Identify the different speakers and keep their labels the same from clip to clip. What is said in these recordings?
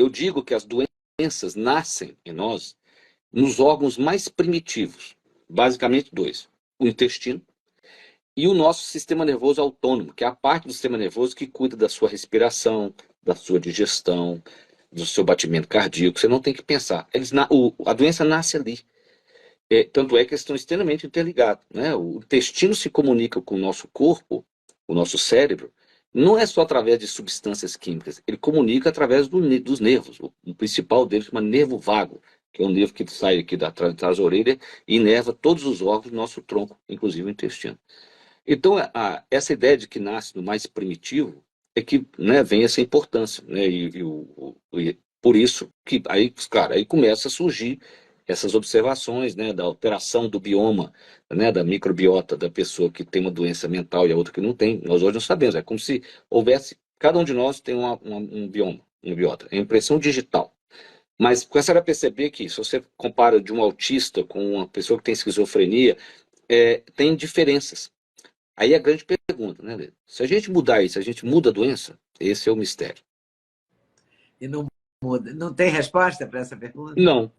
Speaker 1: eu digo que as doenças nascem em nós nos órgãos mais primitivos, basicamente dois: o intestino e o nosso sistema nervoso autônomo, que é a parte do sistema nervoso que cuida da sua respiração, da sua digestão, do seu batimento cardíaco. Você não tem que pensar. A doença nasce ali. Tanto é que eles estão extremamente interligados, né? O intestino se comunica com o nosso corpo, o nosso cérebro, não é só através de substâncias químicas, ele comunica através dos nervos. O principal deles chama nervo vago, que é um nervo que sai aqui da orelhas e inerva todos os órgãos do nosso tronco, inclusive o intestino. Então, essa ideia de que nasce no mais primitivo é que, né, vem essa importância, né? E por isso que aí, claro, aí começa a surgir essas observações, né, da alteração do bioma, né, da microbiota da pessoa que tem uma doença mental e a outra que não tem. Nós hoje não sabemos, é como se houvesse, cada um de nós tem um bioma, uma biota, é impressão digital. Mas começaram a perceber que, se você compara de um autista com uma pessoa que tem esquizofrenia, tem diferenças. Aí a grande pergunta, né, Lê? Se a gente mudar isso, a gente muda a doença? Esse é o mistério.
Speaker 2: E não muda. Não tem resposta para essa pergunta?
Speaker 1: Não,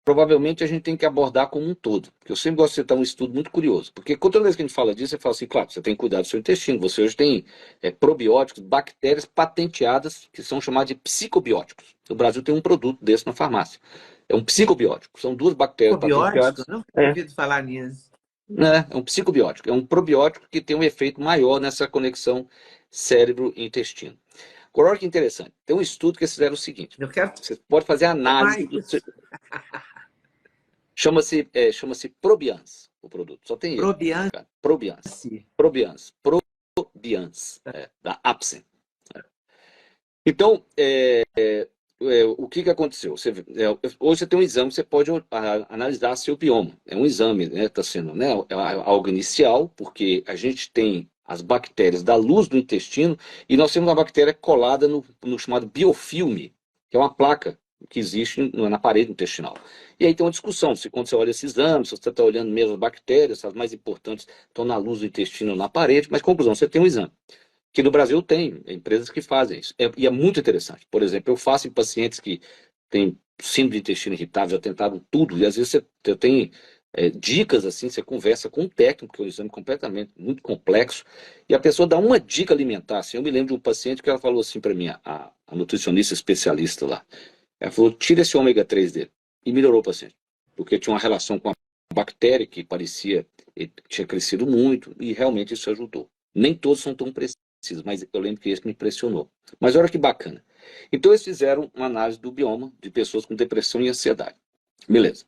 Speaker 1: provavelmente a gente tem que abordar como um todo. Porque eu sempre gosto de citar um estudo muito curioso. Porque toda vez que a gente fala disso, você fala assim, claro, você tem que cuidar do seu intestino. Você hoje tem probióticos, bactérias patenteadas, que são chamadas de psicobióticos. O Brasil tem um produto desse na farmácia. É um psicobiótico. São duas bactérias
Speaker 2: Probiótico?
Speaker 1: patenteadas.
Speaker 2: Não tinha ouvido falar nisso.
Speaker 1: É um psicobiótico. É um probiótico que tem um efeito maior nessa conexão cérebro-intestino. Agora, olha que interessante. Tem um estudo que eles fizeram o seguinte.
Speaker 2: Eu quero
Speaker 1: Você pode fazer
Speaker 2: tomar
Speaker 1: análise do
Speaker 2: isso.
Speaker 1: Chama-se Probians, o produto. Só tem ele.
Speaker 2: Probiance.
Speaker 1: Probians. Probians. Probians. Da Apsen. Então, o que aconteceu? Hoje você tem um exame, você pode analisar seu bioma. É um exame, né? Está sendo, né, algo inicial, porque a gente tem as bactérias da luz do intestino e nós temos uma bactéria colada no chamado biofilme, que é uma placa que existe na parede intestinal. E aí tem uma discussão, se quando você olha esse exame, se você está olhando mesmo as bactérias, as mais importantes estão na luz do intestino ou na parede, mas conclusão, você tem um exame. Que no Brasil tem empresas que fazem isso. E é muito interessante. Por exemplo, eu faço em pacientes que têm síndrome de intestino irritável, já tentaram tudo, e às vezes você tem dicas assim, você conversa com um técnico, que é um exame completamente muito complexo, e a pessoa dá uma dica alimentar. Assim, eu me lembro de um paciente que ela falou assim para mim, a nutricionista especialista lá, ela falou, tira esse ômega 3 dele. E melhorou o paciente. Porque tinha uma relação com a bactéria que parecia, tinha crescido muito, e realmente isso ajudou. Nem todos são tão precisos, mas eu lembro que esse me impressionou. Mas olha que bacana. Então eles fizeram uma análise do bioma de pessoas com depressão e ansiedade. Beleza.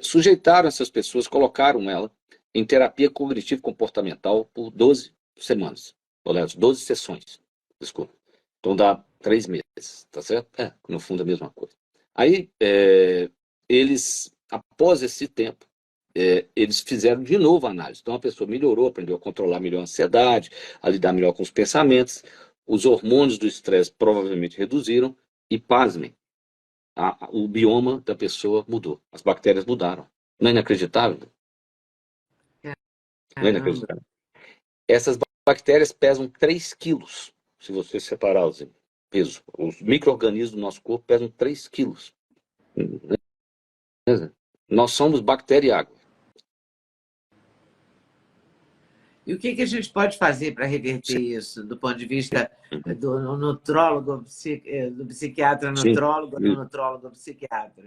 Speaker 1: Sujeitaram essas pessoas, colocaram ela em terapia cognitivo-comportamental por 12 semanas. Aliás, 12 sessões. Desculpa. Então dá 3 meses, tá certo? No fundo é a mesma coisa. Aí, eles, após esse tempo, eles fizeram de novo a análise. Então a pessoa melhorou, aprendeu a controlar melhor a ansiedade, a lidar melhor com os pensamentos, os hormônios do estresse provavelmente reduziram e, pasmem, o bioma da pessoa mudou, as bactérias mudaram. Não é inacreditável? Não é inacreditável? Essas bactérias pesam 3 quilos, se você separar os pesos. Os micro-organismos do nosso corpo pesam 3 quilos. Nós somos bactéria e água.
Speaker 2: E o que a gente pode fazer para reverter isso, do ponto de vista do nutrólogo, do psiquiatra nutrólogo, do nutrólogo psiquiatra?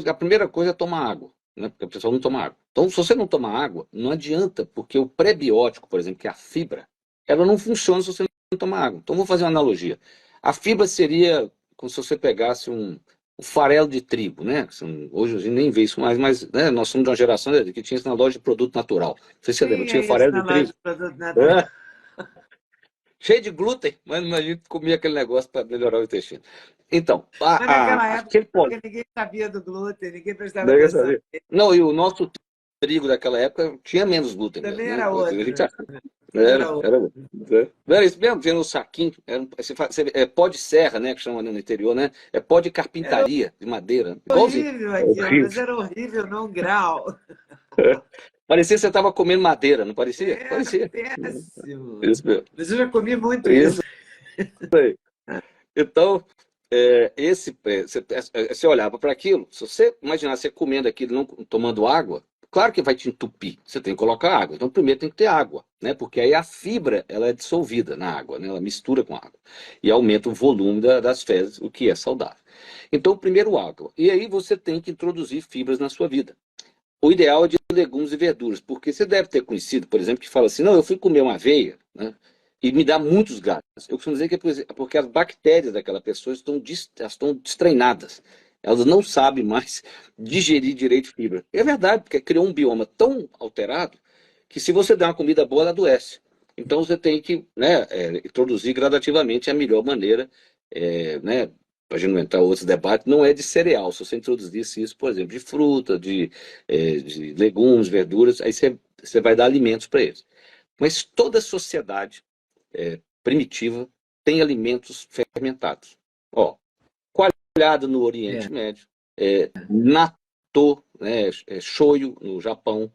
Speaker 1: A primeira coisa é tomar água, né? Porque a pessoa não toma água. Então, se você não tomar água, não adianta, porque o prebiótico, por exemplo, que é a fibra, ela não funciona se você não tomar água. Então, vou fazer uma analogia. A fibra seria como se você pegasse um farelo de trigo, né? Hoje a gente nem vê isso mais, mas né, nós somos de uma geração que tinha isso na loja de produto natural. Não sei se você lembra, tinha farelo de trigo. Cheio de glúten, mas a gente comia aquele negócio para melhorar o intestino. Então,
Speaker 2: mas naquela época ninguém sabia do glúten, ninguém prestava atenção.
Speaker 1: Não, e o nosso trigo daquela época tinha menos glúten.
Speaker 2: Também
Speaker 1: mesmo,
Speaker 2: era
Speaker 1: né?
Speaker 2: outro.
Speaker 1: Era isso mesmo, tinha no saquinho. Pó de serra, né? Que chama no interior, né? É pó de carpintaria, de madeira.
Speaker 2: Horrível aquilo, mas era horrível, não grau.
Speaker 1: Parecia que você estava comendo madeira, não parecia?
Speaker 2: Era
Speaker 1: parecia.
Speaker 2: péssimo.
Speaker 1: Isso mesmo.
Speaker 2: Mas eu já comi muito isso.
Speaker 1: Então, você olhava para aquilo, se você imaginar você comendo aquilo, não tomando água, claro que vai te entupir, você tem que colocar água. Então, primeiro tem que ter água, né? Porque aí a fibra ela é dissolvida na água, né? Ela mistura com água e aumenta o volume das fezes, o que é saudável. Então, primeiro água. E aí você tem que introduzir fibras na sua vida. O ideal é de legumes e verduras, porque você deve ter conhecido, por exemplo, que fala assim, não, eu fui comer uma aveia, né, e me dá muitos gases. Eu costumo dizer que é porque as bactérias daquela pessoa elas estão destreinadas. Elas não sabem mais digerir direito fibra. É verdade, porque criou um bioma tão alterado que se você der uma comida boa, ela adoece. Então você tem que, né, introduzir gradativamente a melhor maneira, né, para a gente não entrar em outros debates, não é de cereal. Se você introduzisse isso, por exemplo, de fruta, de legumes, verduras, aí você vai dar alimentos para eles. Mas toda sociedade primitiva tem alimentos fermentados. Ó, coalhada no
Speaker 2: É.
Speaker 1: Oriente Médio, natto, né, shoyu no Japão.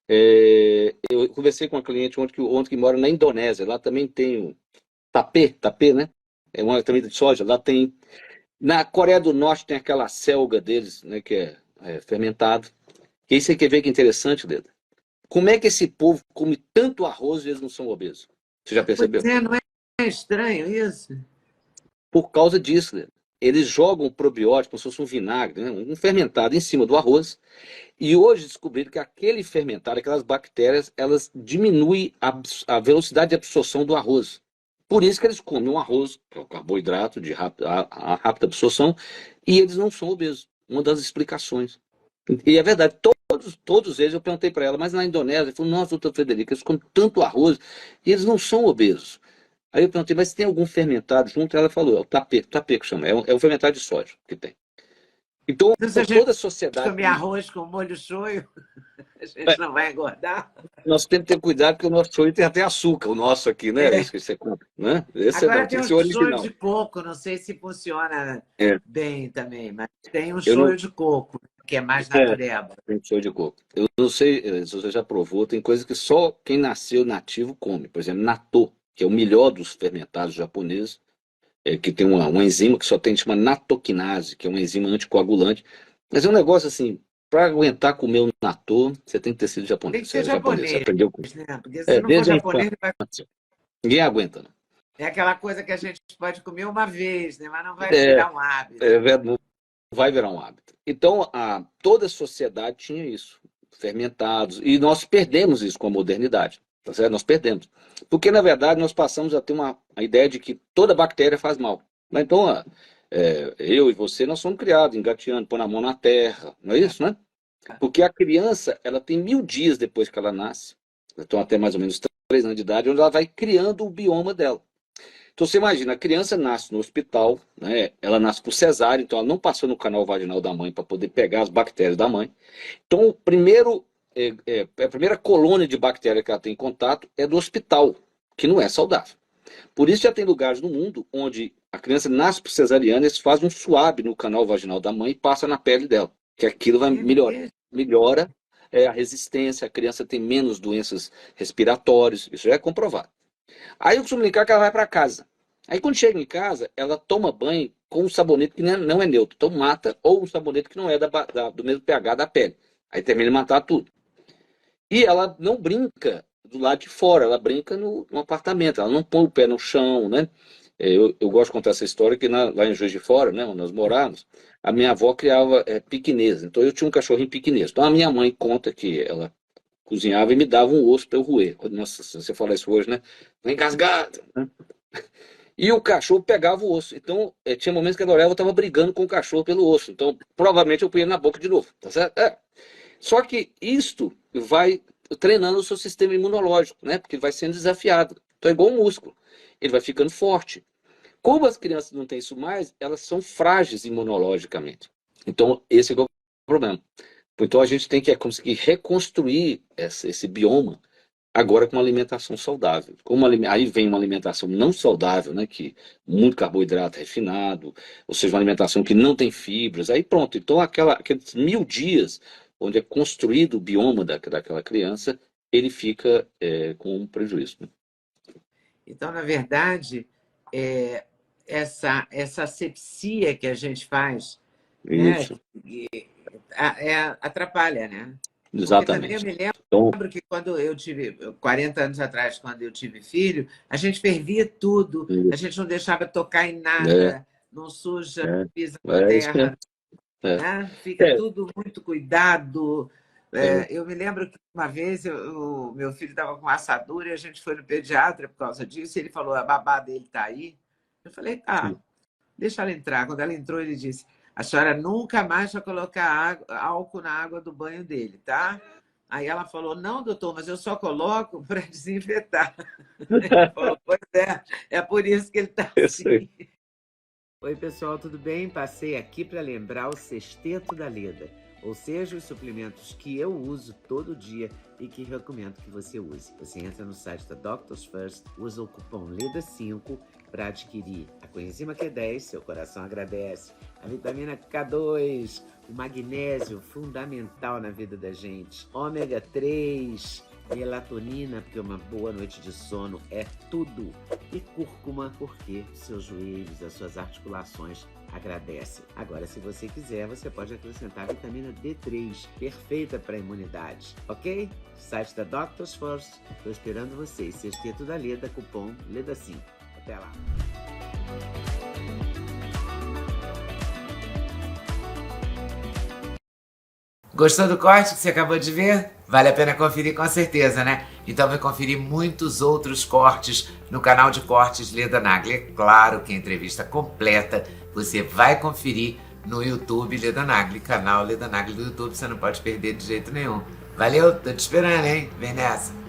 Speaker 1: Eu conversei com uma cliente ontem que mora na Indonésia, lá também tem o tapê, né? É uma também de soja, lá tem. Na Coreia do Norte tem aquela selga deles, né, que é fermentado. E aí você quer ver que interessante, Leda? Como é que esse povo come tanto arroz e eles não são obesos? Você já
Speaker 2: Pois
Speaker 1: percebeu?
Speaker 2: é, não é estranho isso?
Speaker 1: Por causa disso, Leda. Eles jogam o probiótico como se fosse um vinagre, né, um fermentado em cima do arroz. E hoje descobriram que aquele fermentado, aquelas bactérias, elas diminuem a velocidade de absorção do arroz. Por isso que eles comem um arroz, que é um carboidrato de a rápida absorção, e eles não são obesos. Uma das explicações. E é verdade, todos eles, eu perguntei para ela, mas na Indonésia, ele falou, nossa, doutor Frederico, eles comem tanto arroz e eles não são obesos. Aí eu perguntei, mas tem algum fermentado junto? Ela falou, é o tapê que chama, é um fermentado de sódio que tem. Então,
Speaker 2: Então, se a gente
Speaker 1: toda a sociedade
Speaker 2: comer arroz com molho shoyu, a gente não vai engordar?
Speaker 1: nós temos que ter cuidado porque o nosso shoyu tem até açúcar, o nosso aqui, né?
Speaker 2: É.
Speaker 1: Esse que você compra, né? Esse
Speaker 2: Agora
Speaker 1: não,
Speaker 2: tem
Speaker 1: tem que
Speaker 2: o
Speaker 1: ser
Speaker 2: shoyu
Speaker 1: original.
Speaker 2: de coco, não sei se funciona
Speaker 1: É,
Speaker 2: bem também, mas tem o
Speaker 1: eu não.
Speaker 2: shoyu de coco, que é mais
Speaker 1: É,
Speaker 2: natureba.
Speaker 1: tem shoyu de coco. Eu não sei se você já provou, tem coisa que só quem nasceu nativo come. Por exemplo, natto, que é o melhor dos fermentados japoneses, que tem uma enzima que só tem, chama natokinase, que é uma enzima anticoagulante. Mas é um negócio assim, para aguentar comer o natto, você tem que ter sido
Speaker 2: Tem
Speaker 1: japonês.
Speaker 2: que
Speaker 1: Você
Speaker 2: ser
Speaker 1: é japonês, você
Speaker 2: japonês,
Speaker 1: aprendeu com.
Speaker 2: né? Porque se não for
Speaker 1: Desde a
Speaker 2: japonês,
Speaker 1: infância. Ninguém aguenta, né?
Speaker 2: é aquela coisa que a gente pode comer uma vez, né? Mas não vai
Speaker 1: É,
Speaker 2: virar um hábito.
Speaker 1: é, vai virar um hábito. Então, toda a sociedade tinha isso, fermentados, e nós perdemos isso com a modernidade, tá certo? Nós perdemos. Porque, na verdade, nós passamos a ter a ideia de que toda bactéria faz mal. Mas, então, eu e você, nós somos criados engateando, pôr a mão na terra, não é isso, né? Porque a criança, ela tem 1000 dias depois que ela nasce, então até mais ou menos 3 anos de idade, onde ela vai criando o bioma dela. Então você imagina, a criança nasce no hospital, né? Ela nasce por cesárea, então ela não passou no canal vaginal da mãe para poder pegar as bactérias da mãe. Então a primeira colônia de bactéria que ela tem em contato é do hospital, que não é saudável. Por isso já tem lugares no mundo onde a criança nasce por cesariana, eles fazem um suave no canal vaginal da mãe e passa na pele dela, que aquilo vai
Speaker 2: É mesmo?
Speaker 1: melhora a resistência, a criança tem menos doenças respiratórias, isso já é comprovado. Aí eu costumo brincar que ela vai para casa. Aí quando chega em casa, ela toma banho com um sabonete que não é neutro. Então mata, ou um sabonete que não é do mesmo pH da pele. Aí termina de matar tudo. E ela não brinca do lado de fora, ela brinca no apartamento, ela não põe o pé no chão, né? Eu gosto de contar essa história que lá em Juiz de Fora, né, onde nós morávamos, a minha avó criava piquinês. Então eu tinha um cachorrinho piquinês. Então a minha mãe conta que ela cozinhava e me dava um osso para eu roer. Nossa, se você falar isso hoje, né? Tá engasgado, né? E o cachorro pegava o osso. Então, tinha momentos que a Doreva estava brigando com o cachorro pelo osso. Então, provavelmente eu punha ele na boca de novo, tá certo? Só que isto vai treinando o seu sistema imunológico, né? Porque ele vai sendo desafiado. Então, é igual um músculo. Ele vai ficando forte. Como as crianças não têm isso mais, elas são frágeis imunologicamente. Então, esse é o problema. Então, a gente tem que conseguir reconstruir esse bioma agora com uma alimentação saudável. Aí vem uma alimentação não saudável, né, que muito carboidrato refinado, ou seja, uma alimentação que não tem fibras, aí pronto. Então aqueles 1000 dias onde é construído o bioma daquela criança, ele fica com um prejuízo, né?
Speaker 2: Então, na verdade, é, essa asepsia que a gente faz, né?
Speaker 1: Isso,
Speaker 2: Atrapalha, né? Porque também eu
Speaker 1: exatamente.
Speaker 2: me
Speaker 1: Então,
Speaker 2: lembro que quando eu tive, 40 anos atrás, quando eu tive filho, a gente fervia tudo, a gente não deixava tocar em
Speaker 1: é,
Speaker 2: nada, não suja,
Speaker 1: é,
Speaker 2: pisa com a
Speaker 1: é isso
Speaker 2: terra,
Speaker 1: mesmo. É,
Speaker 2: né? Fica
Speaker 1: é,
Speaker 2: tudo muito cuidado.
Speaker 1: é,
Speaker 2: Eu me lembro que uma vez o meu filho estava com assadura e a gente foi no pediatra por causa disso, e ele falou: a babá dele está aí. Eu falei: tá, deixa ela entrar. Quando ela entrou, ele disse: a senhora nunca mais vai colocar álcool na água do banho dele, tá? Aí ela falou: não, doutor, mas eu só coloco para desinfetar. Ele falou: pois é por isso que ele está
Speaker 1: eu sei.
Speaker 2: assim. Oi, pessoal, tudo bem? Passei aqui para lembrar o sexteto da Leda, ou seja, os suplementos que eu uso todo dia e que recomendo que você use. Você entra no site da Doctors First, usa o cupom LEDA5 para adquirir a coenzima Q10, seu coração agradece, a vitamina K2, o magnésio, fundamental na vida da gente, ômega 3, melatonina, porque uma boa noite de sono é tudo. E cúrcuma, porque seus joelhos, as suas articulações agradecem. Agora, se você quiser, você pode acrescentar a vitamina D3, perfeita para a imunidade, ok? Site da Doctors First, estou esperando vocês. Sexteto da Leda, cupom LEDA5. Até lá! Gostou do corte que você acabou de ver? Vale a pena conferir com certeza, né? Então vai conferir muitos outros cortes no canal de cortes Leda Nagli. É claro que a entrevista completa você vai conferir no YouTube Leda Nagli, canal Leda Nagli do YouTube, você não pode perder de jeito nenhum. Valeu, tô te esperando, hein? Vem nessa!